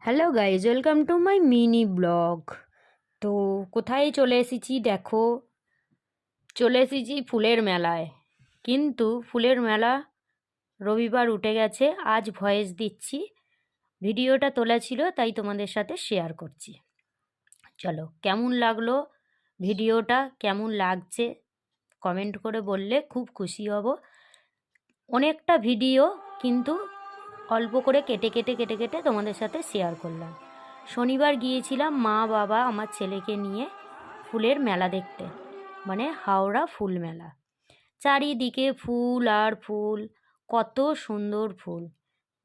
Hello guys, welcome to my mini blog. তো কোথায় চলে এসেছি দেখো, চলে এসেছি ফুলের মেলায়। কিন্তু ফুলের মেলা রবিবার উঠে গেছে, আজ ভয়েস দিচ্ছি। ভিডিওটা তোলা ছিল তাই তোমাদের সাথে শেয়ার করছি। চলো, কেমন লাগলো ভিডিওটা, কেমন লাগছে কমেন্ট করে বললে খুব খুশি হব। অনেকটা ভিডিও কিন্তু অল্প করে কেটে কেটে কেটে কেটে তোমাদের সাথে শেয়ার করলাম। শনিবার গিয়েছিলাম মা বাবা আমার ছেলেকে নিয়ে ফুলের মেলা দেখতে, মানে হাওড়া ফুল মেলা। চারিদিকে ফুল আর ফুল, কত সুন্দর ফুল।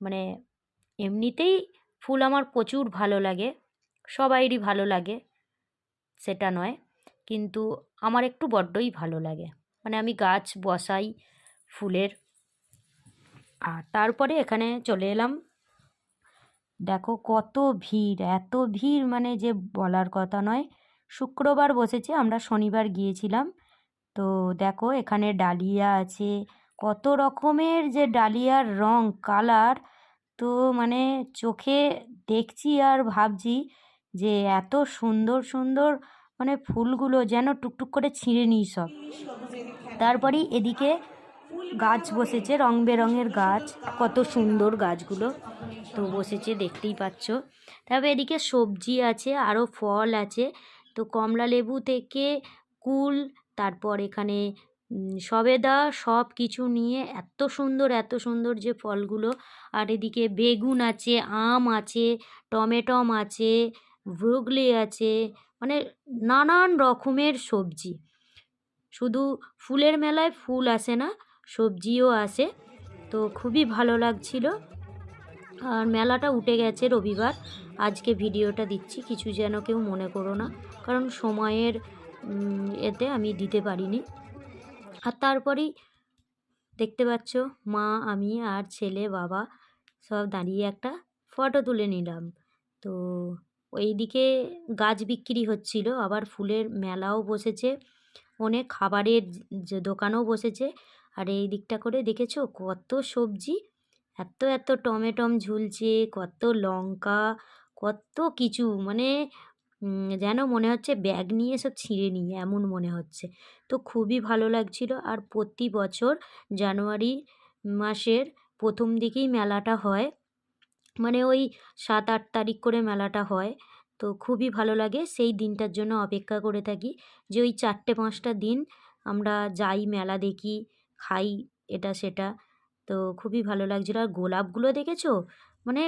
মানে এমনিতেই ফুল আমার প্রচুর ভালো লাগে, সবাইরই ভালো লাগে সেটা নয়, কিন্তু আমার একটু বড্ডই ভালো লাগে। মানে আমি গাছ বসাই ফুলের। আর তারপরে এখানে চলে এলাম, দেখো কত ভিড়, এত ভিড় মানে যে বলার কথা নয়। শুক্রবার বসেছে, আমরা শনিবার গিয়েছিলাম। তো দেখো এখানে ডালিয়া আছে, কত রকমের যে ডালিয়ার রং কালার। তো মানে চোখে দেখছি আর ভাবছি যে এত সুন্দর সুন্দর, মানে ফুলগুলো যেন টুকটুক করে ছিঁড়ে নিই সব। তারপরেই এদিকে গাছ বসেছে, রং বেরঙের গাছ, কত সুন্দর গাছগুলো তো বসেছে, দেখতেই পাচ্ছ। তারপরে এদিকে সবজি আছে, আরও ফল আছে। তো কমলা লেবু থেকে কুল, তারপর এখানে সবেদা, সব কিছু নিয়ে এত সুন্দর এত সুন্দর যে ফলগুলো। আর এদিকে বেগুন আছে, আম আছে, টমেটম আছে, ব্রুগলি আছে, মানে নানান রকমের সবজি। শুধু ফুলের মেলায় ফুল আসে না, সবজিও আসে। তো খুবই ভালো লাগছিল। আর মেলাটা উঠে গেছে রবিবার, আজকে ভিডিওটা দিচ্ছি, কিছু যেন কেউ মনে করো না, কারণ সময়ের এতে আমি দিতে পারিনি। আর তারপরেই দেখতে পাচ্ছ মা, আমি আর ছেলে বাবা সব দাঁড়িয়ে একটা ফটো তুলে নিলাম। তো ওইদিকে গাছ বিক্রি হচ্ছিল, আবার ফুলের মেলাও বসেছে, অনেক খাবারের যে দোকানও বসেছে। আর এই দিকটা করে দেখেছো কত সবজি, এত এত টমেটম ঝুলছে, কত লঙ্কা, কত কিছু, মানে যেন মনে হচ্ছে ব্যাগ নিয়ে সব ছিঁড়ে নিয়ে এমন মনে হচ্ছে। তো খুবই ভালো লাগছিল। আর প্রতি বছর জানুয়ারি মাসের প্রথম দিকেই মেলাটা হয়, মানে ওই 7-8 তারিখ করে মেলাটা হয়। তো খুবই ভালো লাগে, সেই দিনটার জন্য অপেক্ষা করে থাকি যে ওই 4-5টা দিন আমরা যাই, মেলা দেখি, খাই এটা সেটা। তো খুবই ভালো লাগছিলো। আর গোলাপগুলো দেখেছো, মানে